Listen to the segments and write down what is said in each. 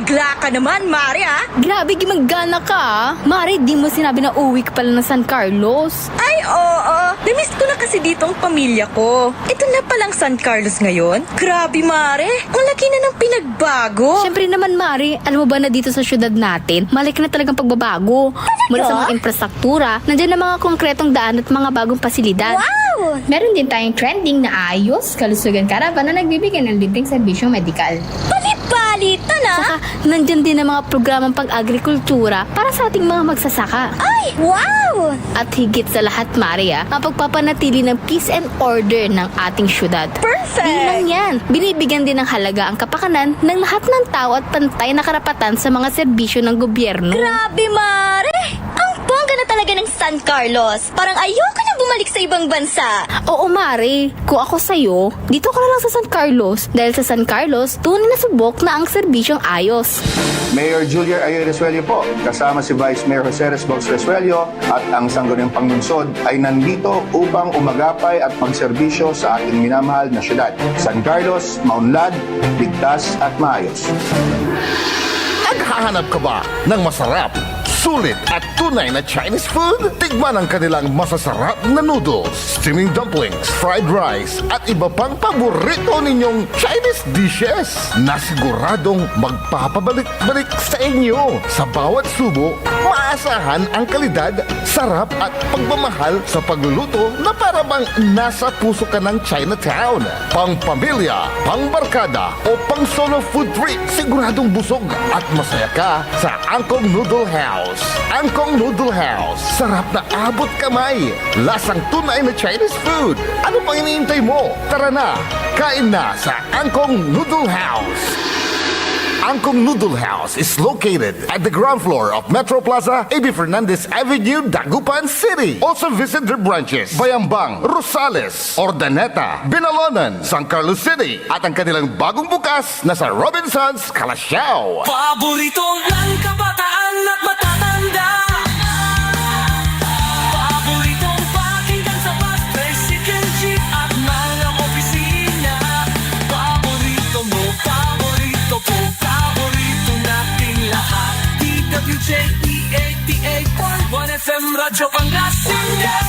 Bigla ka naman, Mare, ha? Grabe, gimaggana ka ah. Mari, di mo sinabi na uwi ka pala ng San Carlos. Ay, oo. Namiss ko na kasi dito ang pamilya ko. Ito na palang San Carlos ngayon. Grabe, Mare. Ang laki na ng pinagbago. Siyempre naman, Mari, alam mo ba na dito sa syudad natin, malaki na talagang pagbabago. Mula sa mga infrastruktura, nandiyan na mga konkretong daan at mga bagong pasilidad. Wow! Meron din tayong trending na ayos, kalusugan karavan na nagbibigay ng libreng serbisyong medikal. Palit-palitan, ha? Saka, nandyan din ang mga programang pang-agrikultura para sa ating mga magsasaka. Ay, wow! At higit sa lahat, Maria, ang pagpapanatili ng peace and order ng ating syudad. Perfect! Di lang yan, binibigyan din ng halaga ang kapakanan ng lahat ng tao at pantay na karapatan sa mga serbisyo ng gobyerno. Grabe, Mare! Ang bongga na talaga ng San Carlos. Parang ayoko na bumalik sa ibang bansa. Oo, Mari. Kung ako sa'yo, dito ka na lang sa San Carlos. Dahil sa San Carlos, tunay na subok na ang serbisyong ayos. Mayor Julia Ayoy Resuello po, kasama si Vice Mayor Jose Resbox Resuello at ang sangguniang panglungsod ay nandito upang umagapay at magserbisyo sa ating minamahal na syudad. San Carlos, maunlad, ligtas at maayos. Naghahanap ka ba ng masarap, sulit at tunay na Chinese food? Tikman ang kanilang masasarap na noodles, steaming dumplings, fried rice at iba pang paborito ninyong Chinese dishes na siguradong magpapabalik-balik sa inyo. Sa bawat subo, maasahan ang kalidad, sarap at pagmamahal sa pagluluto na para bang nasa puso ka ng Chinatown. Pang pamilya, pang barkada o pang solo food trip, siguradong busog at masaya ka sa Angkong Noodle House. Angkong Noodle House. Sarap na abot kamay. Lasang tunay na Chinese food. Ano pang iniintay mo? Tara na, kain na sa Angkong Noodle House. Angkong Noodle House is located at the ground floor of Metro Plaza, A.B. Fernandez Avenue, Dagupan City. Also visit their branches, Bayambang, Rosales, Ordaneta, Binalonan, San Carlos City, at ang kanilang bagong bukas na sa Robinsons, Calasiao. Paborito ng kabataan at matatanda. Paboritong pakinggan sa bus, tricycle, jeep at mga opisina. Paborito mo, paborito ko, paborito nating lahat. DWJE 88.1 FM Radyo Pangasinan.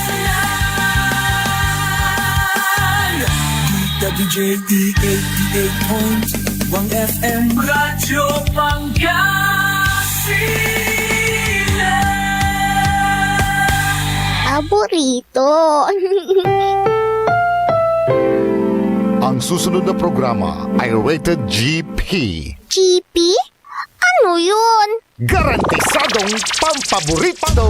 DWJE 88.1 FM Radyo Pangasinan. Paborito. Ang susunod na programa ay rated GP. GP? Ano yun? Garantisadong pampaborito!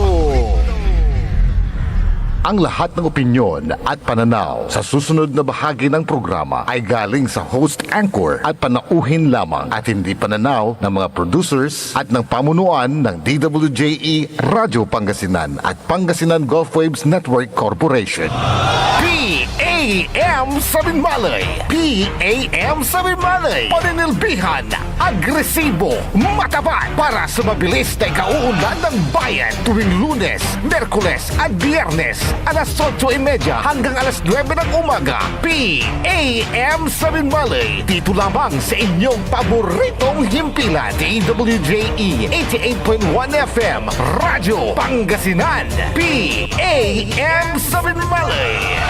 Ang lahat ng opinyon at pananaw sa susunod na bahagi ng programa ay galing sa host anchor at panauhin lamang at hindi pananaw ng mga producers at ng pamunuan ng DWJE Radio Pangasinan at Pangasinan Gulf Waves Network Corporation. PAM Sabinmalay! PAM Sabinmalay! Paninilbihan, agresibo, matapat para sa mabilis na ikauunlad ng bayan tuwing Lunes, Merkules at Biyernes alas 8:30 hanggang alas 9 ng umaga. PAM Sabinmalay! Dito lamang sa inyong paboritong himpilan. DWJE 88.1 FM Radyo Pangasinan. PAM Sabinmalay!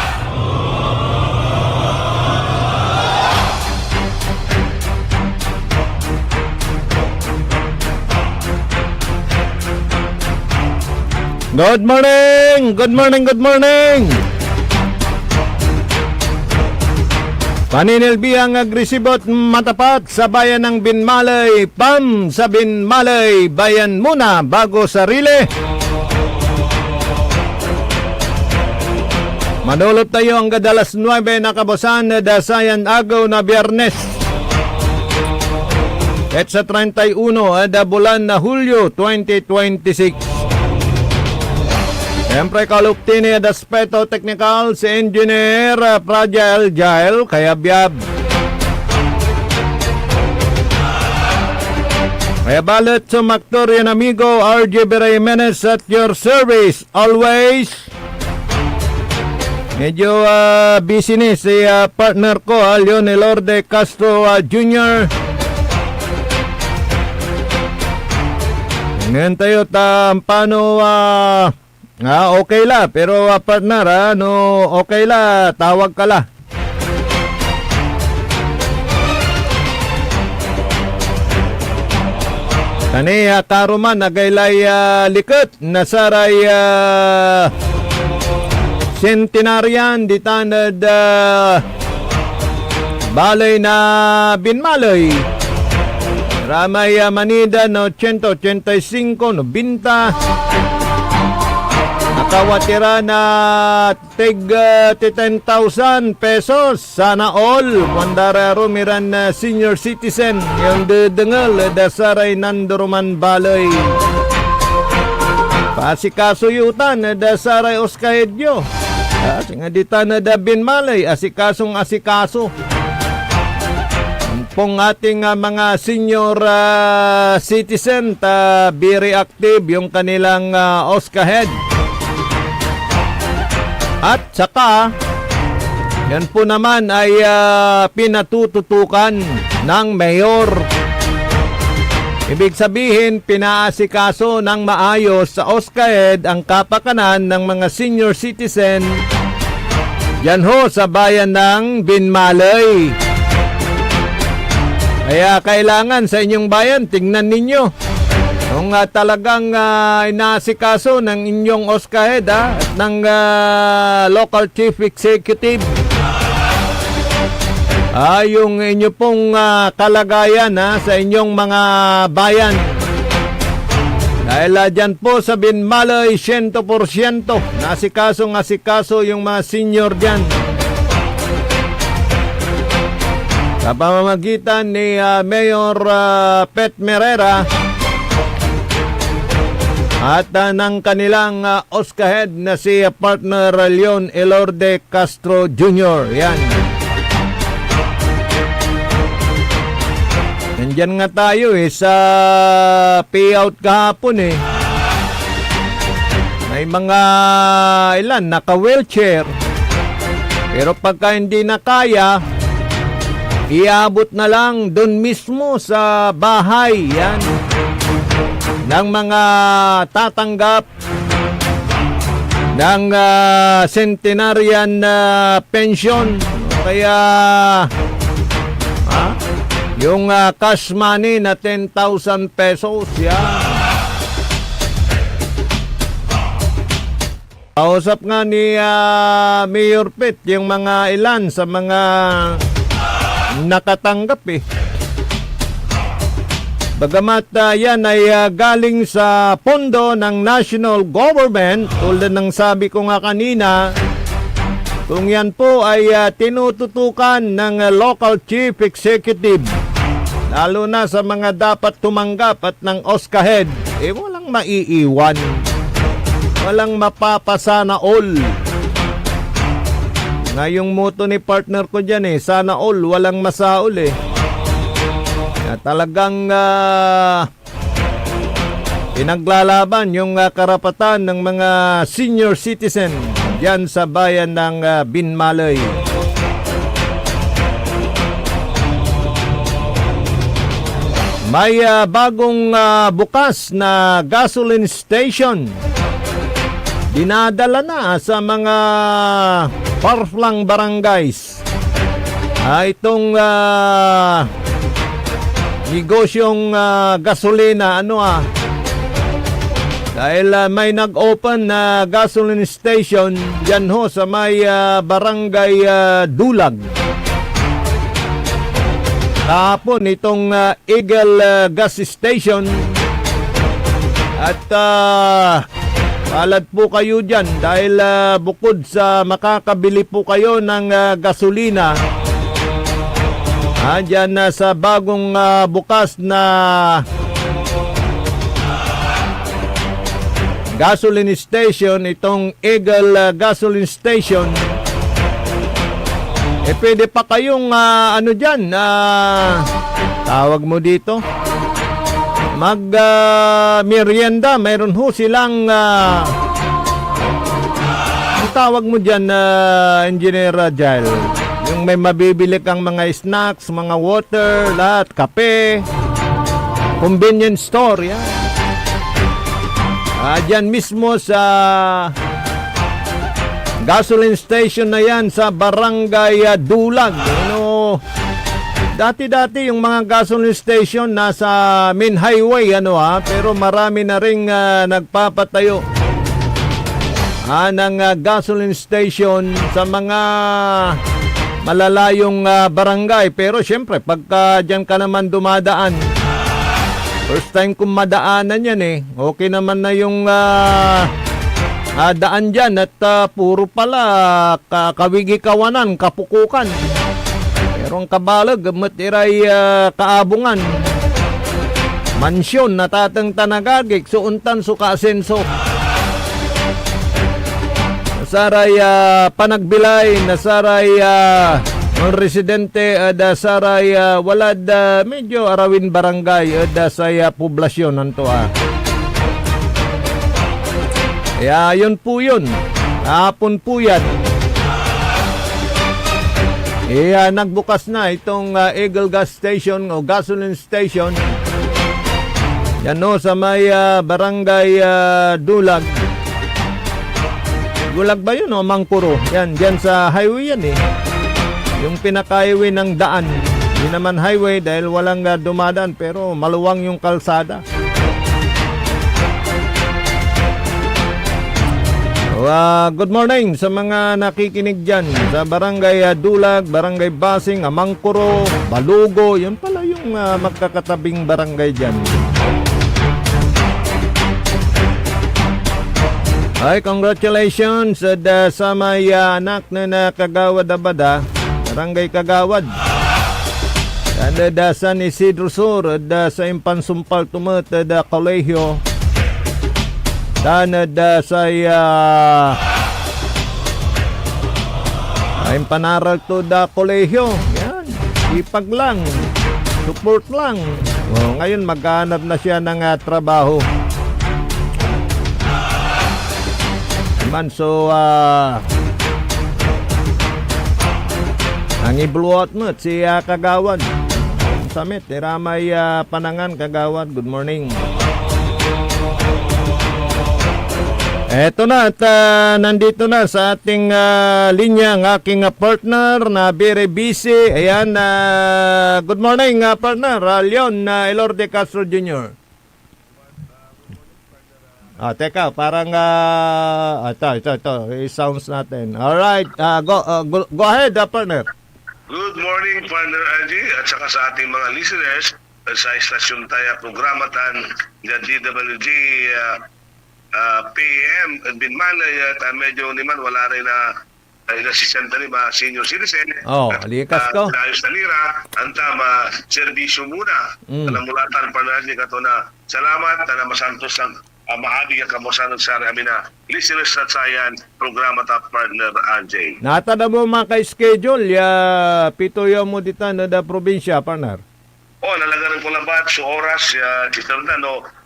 Good morning! Good morning! Good morning! Paninilbihang agresibo at matapat sa bayan ng Binmalay. PAM sa Binmalay, bayan muna bago sarili. Manulot tayo ang alas 9 na kabusan na dasayan agaw na Biyernes. At sa 31 na bulan na Hulyo 2026. Siyempre kaluktini at aspeto technical si Engineer Fragile Jail kaya biyab. Kaya balat sumaktor yan amigo RJ Jimenez at your service always. Medyo busy ni si partner ko Leon Elorde Castro Jr. Ngayon tayo, paano, okay la, pero partner, okay la, tawag ka la. Kani, karuman, nagaylay likot, nasaray, centenarian, ditanad, balay na binmalay. Ramay Manida no 185 no binta. Nakawatira na tig 10,000 pesos. Sana all. Mandara rumiran na senior citizen. Yung dedengal dasaray nanduruman balay. Pasikasuyutan dasaray oskahedyo. Singadita na da binmalay. Asikasong asikaso. Pong ating mga senior citizen very active yung kanilang oskahed. At saka yan po naman ay pinatututukan ng mayor. Ibig sabihin pinaasikaso ng maayos sa oskahed ang kapakanan ng mga senior citizen yan ho sa bayan ng Binmalay. Kaya kailangan sa inyong bayan, tingnan ninyo kung talagang inaasikaso ng inyong oskahed at ng local chief executive yung inyo pong kalagayan sa inyong mga bayan. Dahil dyan po sa Binmalay, 100% asikaso yung mga senior dyan. Sa pamamagitan ni Mayor Pet Merera at ng kanilang oskahed na si partner Leon Elorde Castro Jr. Yan. Nandyan nga tayo sa payout kahapon May mga ilan naka-wheelchair. Pero pagka hindi na kaya, iabot na lang doon mismo sa bahay yan ng mga tatanggap ng centenarian pension. Kaya yung cash money na 10,000 pesos yan. Kausap nga ni Mayor Pitt yung mga ilan sa mga nakatanggap Bagamat yan ay galing sa pondo ng national government, tulad ng sabi ko nga kanina, kung yan po ay tinututukan ng local chief executive, lalo na sa mga dapat tumanggap at ng oskahed, walang maiiwan, walang mapapasana all. Ngayong moto ni partner ko dyan sana all, walang masaol Talagang pinaglalaban yung karapatan ng mga senior citizen dyan sa bayan ng Binmalay. May bagong bukas na gasoline station. Dinadala na sa mga parflang barangays. Itong negosyong gasolina, dahil may nag-open na gasoline station dyan ho sa may barangay Dulag. Kahapon itong Eagle Gas Station at palad po kayo dyan dahil bukod sa makakabili po kayo ng gasolina, dyan sa bagong bukas na gasoline station, itong Eagle Gasoline Station, pwede pa kayong dyan, tawag mo dito, merienda. Mayroon ho silang ang tawag mo dyan, Engineer Agile, yung may mabibili kang mga snacks, mga water, lahat, kape, convenience store yan. Diyan mismo sa gasoline station na yan sa Barangay Dulag. Dati-dati yung mga gasoline station nasa main highway pero marami na ring nagpapatayo ng gasoline station sa mga malalayong barangay. Pero syempre pagka dyan ka naman dumadaan, first time kong madaanan yan okay naman na yung daan dyan at puro pala kawigi-kawanan, kapukukan. Pero ang kabalag, matiray kaabungan. Mansyon, natatang tanagagik, suuntan, sukaasenso. Nasaray panagbilay, nasaray ang residente, nasaray walad medyo arawin barangay, say poblasyon nanto Kaya yun po yun. Hapon po yan. Nagbukas na itong Eagle Gas Station o gasoline station. Yan sa may Barangay Dulag. Dulag ba yun Mangkuro? Yan, dyan sa highway yan Yung pinaka-highway ng daan. Hindi naman highway dahil walang dumadaan pero maluwang yung kalsada. Good morning sa mga nakikinig dyan sa Barangay Dulag, Barangay Basing, Amangkuro, Balugo. Yan pala yung magkakatabing barangay dyan. Ay, congratulations sa may anak na Kagawad Abada, Barangay Kagawad. And San Isidro Sur, sa Impansumpal Tumat, Colegio. Tanad sa ay panaral to da kolehiyo. Yan, ipag lang, support lang. Ngayon maghanap na siya ng trabaho. So ang ibluot mo si Kagawad. Samit, ramay panangan Kagawad. Good morning. Eto na at nandito na sa ating linya ang aking partner na very busy. Ayan, good morning partner, Leon Elorde Castro Jr. Teka, parang ito, i-sounds natin. Alright, go ahead partner. Good morning, Partner Angie, at saka sa ating mga listeners sa Istasyon Taya Programatan ng DWG PM at Binmanay at medyo naman wala rin na nasisenta rin mga senior citizen. Likas ko. Ayos na lira, ang tama, serbisyo muna. Alamulatan, Partner Angie, kato na salamat na masantos ang mahabig ang kamusanog sa amin na listeners at sayan programa ta Partner Angie. Natada mo mga ka-schedule, pituyo mo dito na da probinsya, partner. Nalagaran ko lang ba sa oras, dito na,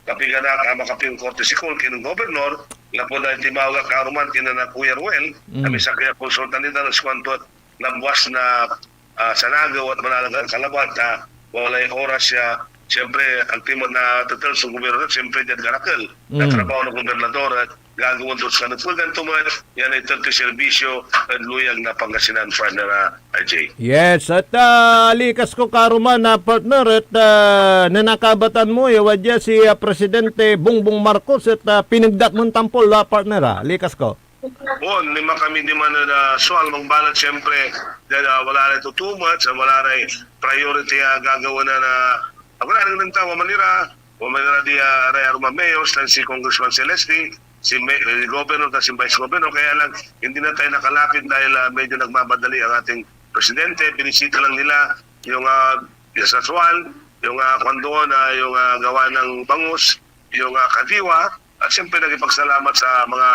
kapiga na makaping korte si Kul, kinong gobernador, lapo na timawag karuman, kinana Kuya Ruel, kami sa kaya konsultan nito ng skwanto nabuwas na sanagaw at manalagang kalabat, walay oras siya. Siyempre, ang timon na total sa gobernador, siyempre dyan garakal. Natrabaho ng gobernador at gagawin doon sa kanagpulgan tumad, yan ay tanto serbisyo at luyang na Pangasinan, Partner AJ. Yes, at likas ko karuman na partner at nanakabatan mo, yawadya si Presidente Bongbong Marcos at pinagdat mong tampol, partner, likas ko. Lima kami di man na sual mong balat, siyempre, dahil wala rin tutumat, wala rin priority gagawin na ako na rin ng tawa Manira di Ray Aruma Mayos, si Congressman Celeste, si Governor at si Vice Governor, kaya lang hindi na tayo nakalapit dahil medyo nagmamadali ang ating Presidente. Binisita lang nila yung sa Sual, yung kwandoon yung gawa ng bangus, yung kadiwa, at siyempre nagipagsalamat sa mga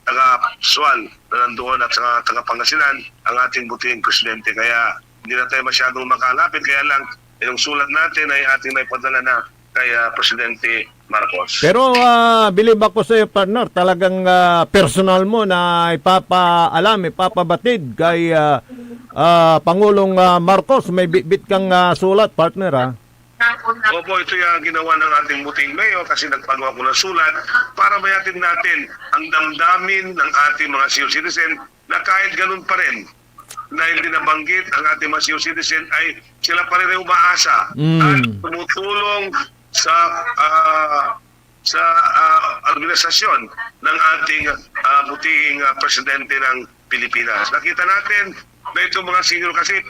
taga-Sual na nandoon at sa taga-Pangasinan ang ating butihing Presidente. Kaya hindi na tayo masyadong makalapit, kaya lang yung sulat natin ay ating may padala na kay Presidente Marcos. Pero bilib ako sa iyo, partner, talagang personal mo na ipapaalam, ipapabatid kay Pangulong Marcos. May bit kang sulat, partner, Opo, ito yung ginawa ng ating buting mayor kasi nagpagawa ko ng sulat para mayatin natin ang damdamin ng ating mga senior citizen na kahit ganun pa rin na hindi nabanggit ang ating mga senior citizen ay sila pa rin ay umaasa at tumutulong sa organisasyon ng ating butihing presidente ng Pilipinas. Nakita natin na itong mga senior kasi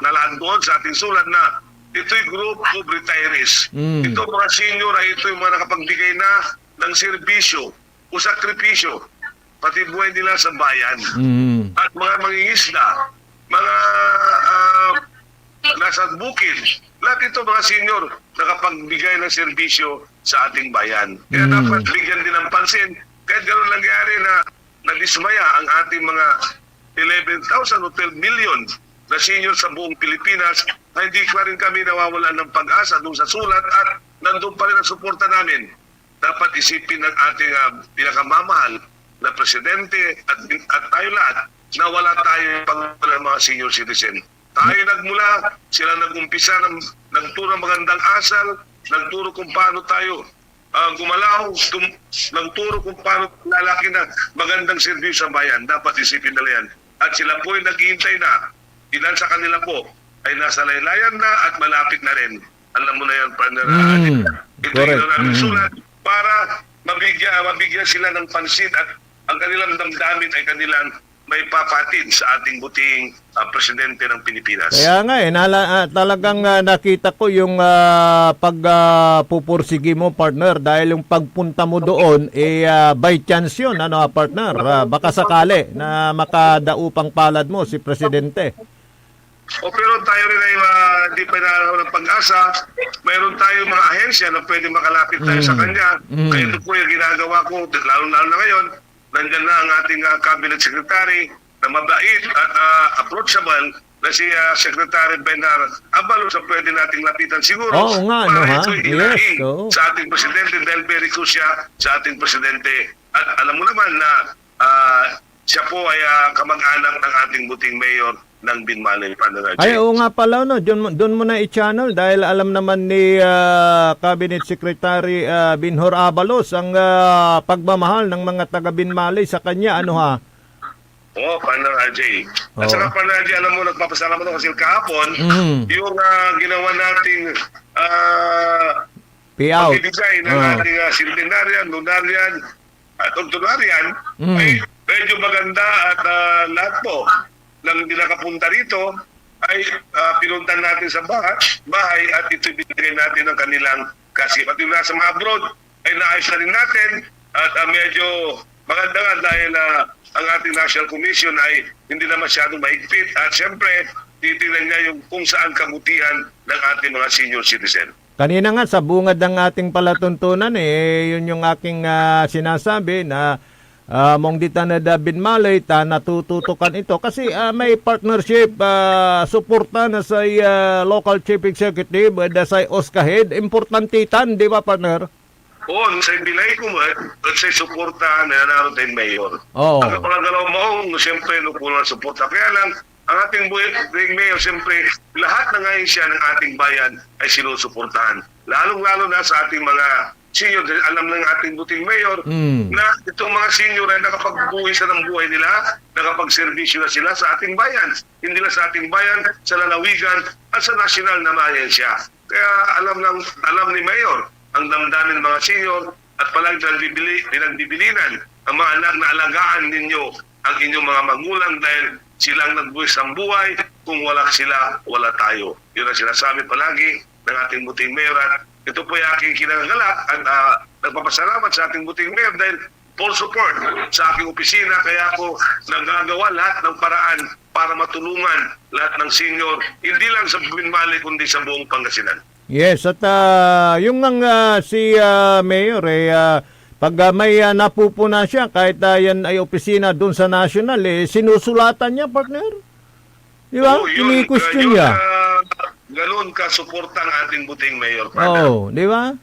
nalaan doon sa ating sulat na ito'y group of retirees. Ito mga senior ay ito'y mga nakapagbigay na ng serbisyo o sakripisyo pati buhay nila sa bayan. At mga mangingisda, mga nasa bukid, lahat ito mga senior nakapagbigay ng serbisyo sa ating bayan. Kaya dapat bigyan din ng pansin kahit gano'n nangyari na nadismaya ang ating mga 11,000 o 12 million na senior sa buong Pilipinas, na hindi pa rin kami nawawalan ng pag-asa doon sa sulat at nandun pa rin ang suporta namin. Dapat isipin ng ating pinakamamahal na presidente at tayo lahat na wala tayong pangalan ng mga senior citizen. Tayo nagmula, sila nagumpisa nagturo ng magandang asal, nagturo kung paano tayo gumalaw, nagturo kung paano lalaki na magandang serbisyo sa bayan. Dapat isipin nila yan. At sila po ay naghihintay na. Ilan sa kanila po ay nasa laylayan na at malapit na rin. Alam mo na yan, partner. Ito yung namin sulat para mabigyan sila ng pansin at ang kanilang damdamin ay kanilang may papatid sa ating buting presidente ng Pilipinas. Kaya nga talagang nakita ko yung pagpupursigi mo, partner, dahil yung pagpunta mo doon by chance yun, partner, baka sakali na makadaupang palad mo si presidente. Pero tayo rin ay hindi pa na ng pag-asa. Mayroon tayong mga ahensya na pwede makalapit tayo sa kanya. Kaya ito po yung ginagawa ko, lalo-lalo na ngayon, nandyan na ang ating cabinet secretary na mabait at approachable na si Secretary Benar Abalos na pwede nating lapitan siguro. Oo nga, para ito'y ilaing oo. sa ating presidente dahil very close siya sa ating presidente. At alam mo naman na siya po ay kamag-anak ng ating buting mayor ng Binmalay. Ay, oo nga pala, doon mo na i-channel dahil alam naman ni Cabinet Secretary Binhor Abalos ang pagmamahal ng mga taga Binmalay sa kanya, Oo, Partner RJ. At saka Partner RJ, alam mo, nagpapasalamat ako kasi kahapon, yung ginawa nating payout. pagbibigay ng ating centenarian, lunarian, at octogenarian, ay medyo maganda at lahat po ng hindi nakapunta rito ay pinuntan natin sa bahay at ito binigay natin ng kanilang kasi pati nasa mga abroad ay naayos na rin natin at medyo maganda nga dahil ang ating National Commission ay hindi na masyadong mahigpit at syempre titingnan niya yung kung saan kabutihan ng ating mga senior citizen. Kanina nga sa bungad ng ating palatuntunan yun yung aking sinasabi na mong dita na Binmalay ta natututukan ito kasi may partnership suporta na sa local chief executive da sa Oskahed importantitan, di ba, partner? Oo, sa bilay ko at sa suporta na naroon tayong mayor. Oo. Ang pagkagalaw mo, siyempre, nukulang suporta. Kaya lang, ang ating buting mayor, siyempre, lahat na ngayon siya ng ating bayan ay sinusuportahan. Lalong-lalo na sa ating mga senior, alam ng ating buting mayor na itong mga senior ay nakapagbuhay sa ng buhay nila, nakapagservisyo na sila sa ating bayan. Hindi na sa ating bayan, sa lalawigan at sa nasyonal na bayan siya. Kaya alam ni mayor ang damdamin ng mga senior at palagi pinagbibilinan ang mga anak na alagaan ninyo ang inyong mga magulang dahil silang nagbuhay sa buhay. Kung wala sila, wala tayo. Yun ang sinasabi palagi ng ating buting mayor. At ito po yung aking kinagagalak at nagpapasalamat sa ating buting mayor dahil full support sa aking opisina. Kaya ako nagagawa lahat ng paraan para matulungan lahat ng senior, hindi lang sa Binmalay kundi sa buong Pangasinan. Yes, at yung si Mayor pag may napupuna siya kahit yan ay opisina doon sa national sinusulatan niya, partner. Di ba? Kini-question niya. Ganoon ka suporta ang ating buting mayor. Oo, di ba?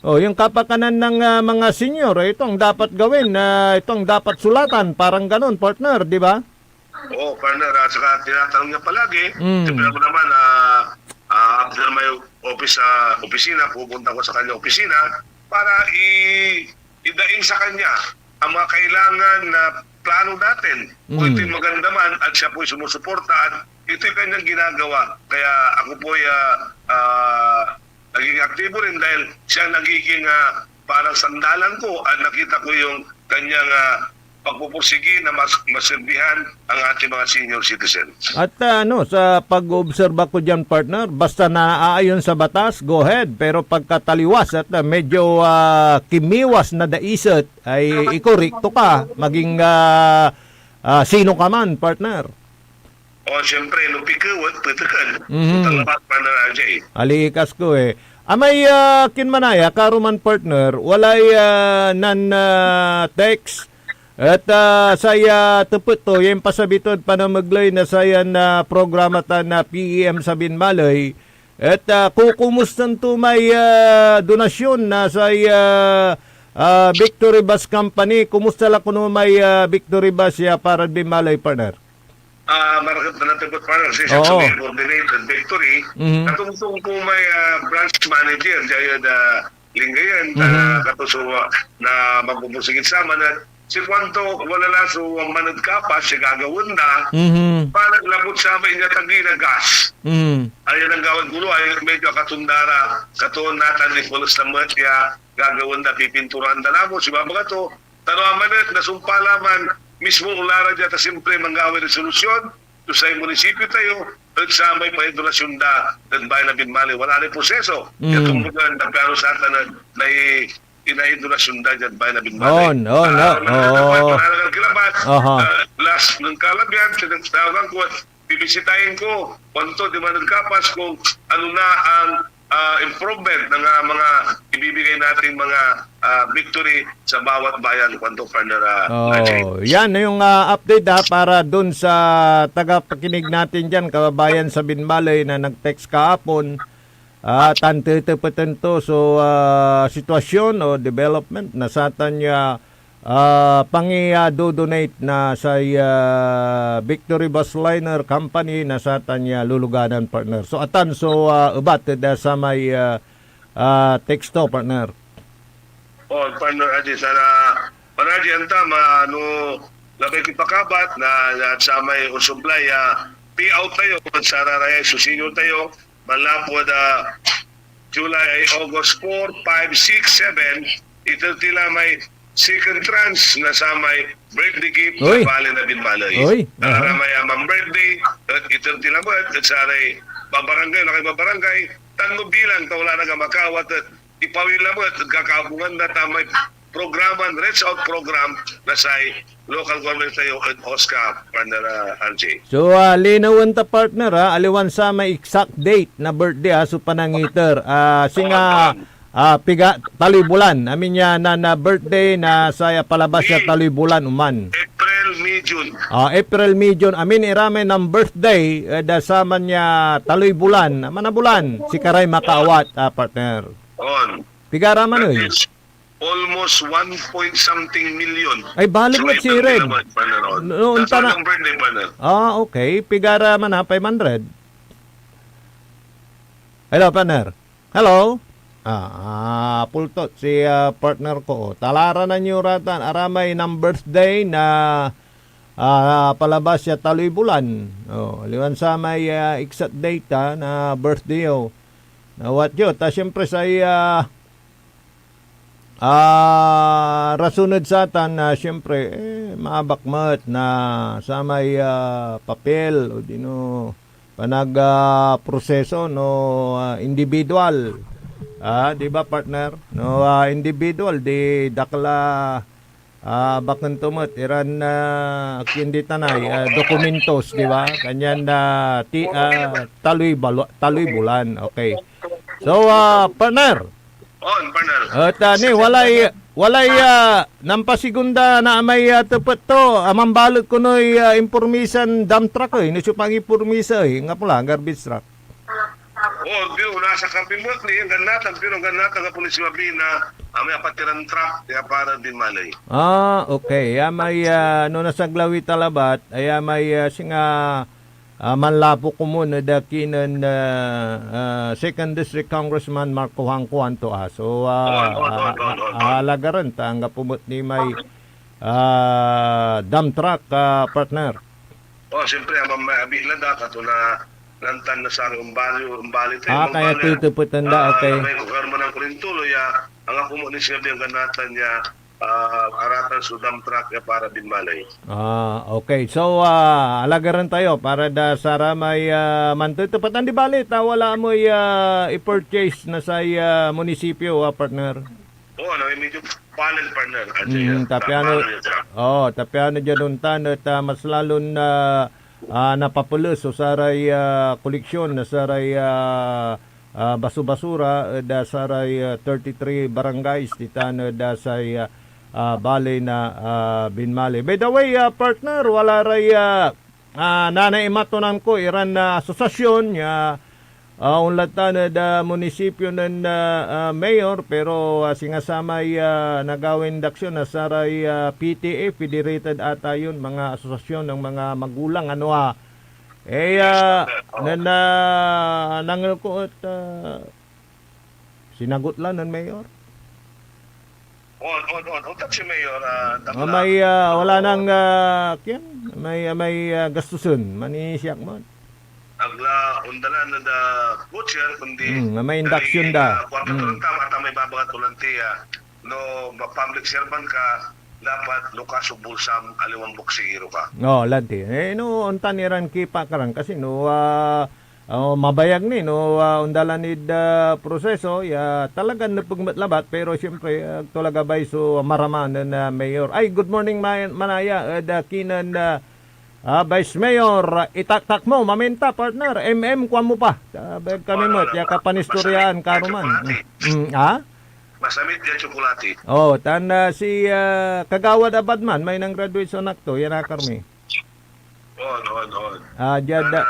Yung kapakanan ng mga senior, ito ang dapat gawin, ito ang dapat sulatan, parang ganoon, partner, di ba? Oo, partner, at saka tinatanong niya palagi, sabi mo naman, after my office sa opisina, pupunta ko sa kanyang opisina para idaing sa kanya ang mga kailangan na plano natin. Kung ito'y maganda man at siya po'y sumusuporta at ito'y kanyang ginagawa. Kaya ako po'y naging aktibo rin dahil siya nagiging parang sandalan ko at nakita ko yung kanyang pagpupursige na maserbihan ang ating mga senior citizens. At sa pag-obserba ko dyan, partner, basta naaayon sa batas, go ahead. Pero pagkataliwas at medyo kimiwas na daisat, ay ikorikto ka, maging sino ka man, partner. O, siyempre, nung pikawat, patakan. Talabat pa na Jay. Alikas ko eh. Amay kinmanaya, karuman partner, walay nan-text. At saya tepet to, yung pasabitod pa na maglay na saya na programa ta na PEM sa Binmalay. At kukumustan to may donasyon na saya Victory Bus Company. Kumusta lang kuno may Victory Bus ya para Binmalay, partner? Marakat na natin po partner sa coordinated victory. Katungtong po may branch manager dyan Lingayen katuso na magpupusigit sama na si Kwanto wala na so ang manad kapas siya gagawin na para labot sa amin niya tagi na gas. Ayan ang gawin gulo ay medyo katundara katuon natan ni Polos na matya gagawin na pipinturan na namo si Baba to tanong manat na sumpalaman mismo ulara dyan ta simpre manggawin resolusyon to sa munisipyo tayo at sa may paidonasyon da at bayan na Binmalay wala rin proseso itong mga nagkano sa atin na inaidonasyon da dyan bayan na Binmalay last ng kalabyan sinagtawagan ko at bibisitahin ko kwanto di man nagkapas kung ano na ang improvement ng mga ibibigay nating mga victory sa bawat bayan kwanto partner yan yung update para dun sa tagapakinig natin dyan, kababayan sa Binmalay na nag-text kahapon tantitepetan to so sitwasyon o development na satan niya do-donate na sa Victory Bus Liner Company na satan niya luluganan, partner. So atan so ubat sa may texto, partner. Partner Adi sana Panadi anta labay kipakabat na sa may usublay payout tayo kung sa raraya susinyo tayo malapod July August 4, 5, 6, 7 ito tila may second trans na sa may birthday gift sa Bali na Binmalay. May amang birthday at ito tila mo at sa babarangay na kay babarangay tango bilang wala na makawat at ipawila mo at kakabungan na tamay programan, reach out program na sa local government tayo at OSCA, partner RJ. So, linawan ta partner aliwan sa may exact date na birthday so panangiter. Singa piga talibulan. Amin niya na birthday na saya palabas ya talibulan uman. April, May, June. April, May, June. Amin irame ng birthday dasama niya talibulan. Manabulan. Si Karay Makaawat, partner. On. Piga raman oy. Almost 1 point something million. Ay, balik mo si Red. Noon pa na. Okay. Pigara man 500. Hello, partner. Hello? Pultot si partner ko. Talara na nyo ratan. Aramay ng birthday na palabas siya taloy bulan. Liwan sa may exact data na birthday na what yun. Ta siyempre sa rasunod sa atan na siyempre maabakmat na sa may papel o dino panag proseso no individual di ba partner no individual di dakla bakan tumat iran kindi tanay dokumentos di ba kanyan taloy bulan okay so partner partner. At walay nampasigunda na may tepet to. Amambalot ko no'y impormisan dump truck Nusyo pang impormisa nga pula, garbage truck. Biyo, nasa kapimot ni yung ganatan. Pero ganatan nga po ni si Mabi na may apatiran truck kaya para din malay. Okay. May no nasaglawi talabat. Ay may singa manlapo ko muna dakinan Second District Congressman Marco Hangkuan to so halaga rin tanga pumot ni may dump truck partner. Siyempre, ang mabilan da, kato na lantan na sa umbali tayo. Kaya tutuputan da, okay. May kukarma ng kurintulo, ang ako mo ni siya yung ganatan niya, aratan sa dump truck para binmalay. Okay. So, alaga rin tayo para da sara may mantutupatan di balit. Wala mo i-purchase na sa munisipyo, partner. May medyo panel partner. Tapi ano dyan untan at mas lalo na napapulos o saray koleksyon na saray basu-basura da saray 33 barangays ditano da say balay na binmali. By the way, partner, wala ray nanay-imatonan ko iran na asosasyon unlatan da munisipyo ng mayor pero singasamay nagawin daksyon na saray PTA, Federated ata yun, mga asosasyon ng mga magulang nangal ko at sinagot lang ng mayor. Si Mayor, may wala nang may gastusun manisiyak mo. Agla undalan na da butcher kundi may induction da. Kwarto tama may babagat tulantiya no public servant ka dapat lukas bulsam aliwang buksigiro ka. Lanti. No untan niran kipa karang kasi mabayag ni undalan ni proseso talagang napugmatlabat pero siyempre talaga bay so maraman na mayor. Ay, good morning Manaya kinan Vice Mayor, itaktak mo, maminta, partner, kwa mo pa. Kami mo, tiya kapanistoryaan, karuman. Masamit yan tsokolate. Si Kagawad Abadman, may nang graduate sa nakto, yan akarmi. Jada.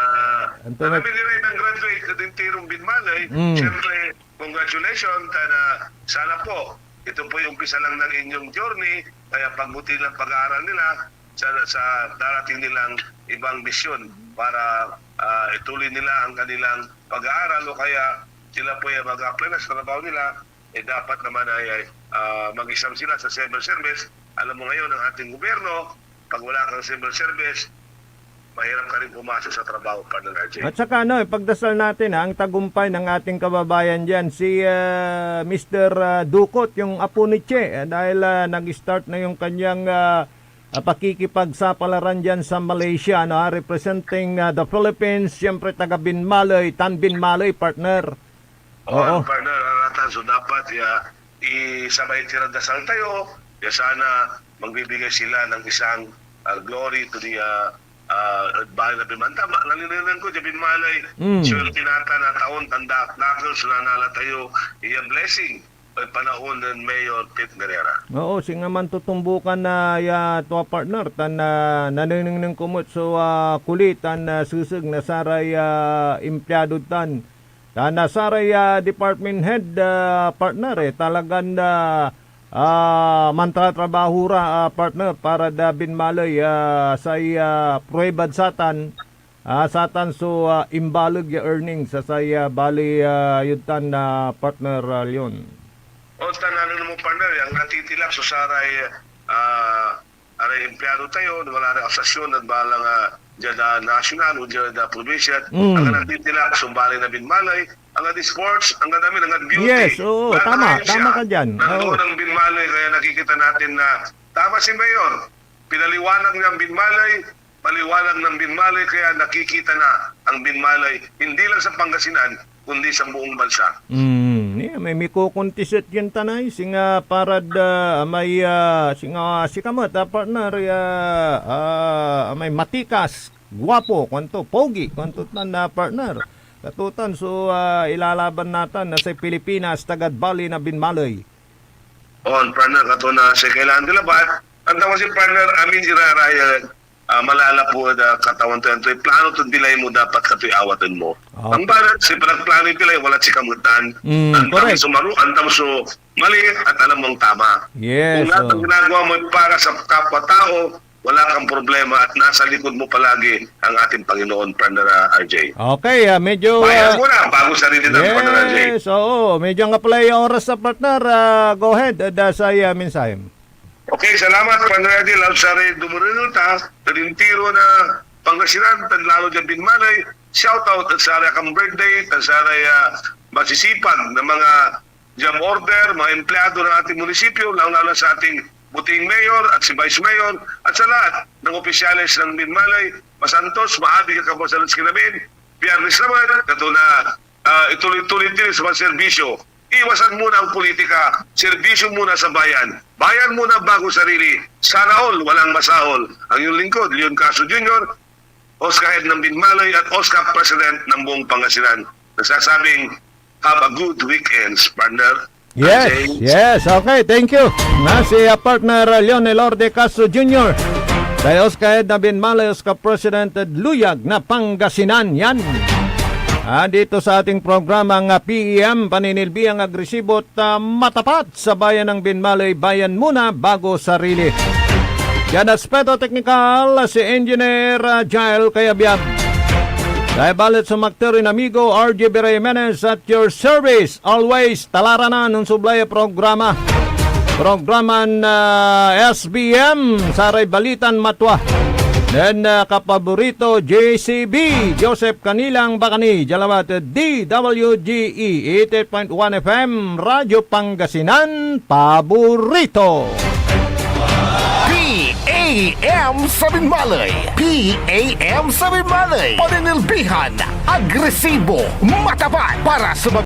Marami rin ang graduate na din tirong binmalay. Siyempre, congratulations, sana po, ito po yung umpisa lang ng inyong journey, kaya pagbuti lang pag-aaral nila, sa darating nilang ibang misyon para ituloy nila ang kanilang pag-aaral o kaya sila po ay mag-apply na sa trabaho nila, dapat naman ay mag-exam sila sa civil service. Alam mo ngayon ang ating gobyerno, pag wala kang civil service, mahirap ka rin pumasok sa trabaho, partner RJ. At saka pagdasal natin ang tagumpay ng ating kababayan dyan, si Mr. Dukot, yung apo ni Che, dahil nag-start na yung kanyang pakikipagsapalaran dyan sa Malaysia, representing the Philippines, siyempre taga Binmaloy, Tan Binmaloy, partner. Partner, so dapat isabay tiradasal tayo, sana magbibigay sila ng isang glory to the bahay na Binmaloy. Tama, nalilinan ko, Binmaloy, sure tinata na taon, tanda, nakal, sunanala tayo, blessing. Panahon ng Mayor Pete Merera. Singa man tutumbukan na tua partner tan naninning ng kumot so kulit tan susug na saray empleyado tan nasaray department head partner talagan mantra trabaho ra partner para da Binmaloy say pruebad satan so imbalog ya earnings sa say bali yutan na partner Leon. Tanan mo partner, ang natitilak so saray aray empleyado tayo, wala rin asasyon at balang dyan national o dyan provincial. Ang natitilak so bali na Binmaloy, ang sports, ang dami, ang beauty. Yes, tama ka dyan. Nandoon ang Binmaloy, kaya nakikita natin na tama si Mayor, pinaliwanag niya ang Binmaloy, paliwanag ng Binmaloy, kaya nakikita na ang Binmaloy, hindi lang sa Pangasinan, kundi sa buong bansa. May mikukuntisit yun tanay singa parad may singa sikamot partner may matikas guwapo kwanto pogi kwanto na partner katutan so ilalaban natin na sa Pilipinas tagad Bali na Binmaloy. Partner kato na sa kailangan nila ba ang tawag si partner amin iraraya malala po da katawan to plano to dilay mo dapat katoy awatan mo. Ang barat si plano dilay wala si kamutan. Correct. Andam so mali at alam mong tama. Yes. Kung lahat ng ginagawa mo para sa kapwa-tao, wala kang problema at nasa likod mo palagi ang ating Panginoon, Partner RJ. Okay, medyo... Bayan mo na, bago sarili ng Partner RJ. yes, oo. Medyo nga pala yung oras sa partner. Go ahead, sa mensahe. Okay, salamat, Partner RJ. Lausare Dumarinulta, Talintiro na Pangasinan, Tanlalo dyan Binmalay. Shout out at sa kang birthday, at sa masisipag ng mga jam order, mga empleyado ng ating munisipyo, lalo sa ating buting mayor at si vice mayor at sa lahat ng opisyalis ng Binmalay, Masantos, maabi ka po sa kinamin. Biyernes naman, ito na ituloy-tuloy din sa mga serbisyo. Iwasan muna ang politika, serbisyo muna sa bayan. Bayan muna bago sarili. Sana all, walang masahol. Ang iyong lingkod, Leon Caso Jr., Oscar Head ng Binmalay at Oscar President ng buong Pangasinan. Nagsasabing, have a good weekends, partner. Yes, yes. Okay, thank you. Si partner Leonel Orde Castro Jr. Dahil Oscar Ed na Binmalay, Oscar President at Luyag na Pangasinan. Yan. Dito sa ating programang PEM, paninilbi ang agresibo at matapat sa bayan ng Binmalay. Bayan muna bago sarili. Yan aspeto technical, si Engineer Jael Kayabyab. Dahil balit sa Magterin Amigo, RJ Jimenez at your service. Always, talara na nung sublaya programa. Programan SBM, Saray Balitan Matwa. Then kapaborito JCB, Joseph Kanilang Bakani, Jalawat DWGE 88.1 FM, Radyo Pangasinan, paborito. PAM sa Binmalay. PAM sa Binmalay. Paninilbihan, agresibo, matapat para sa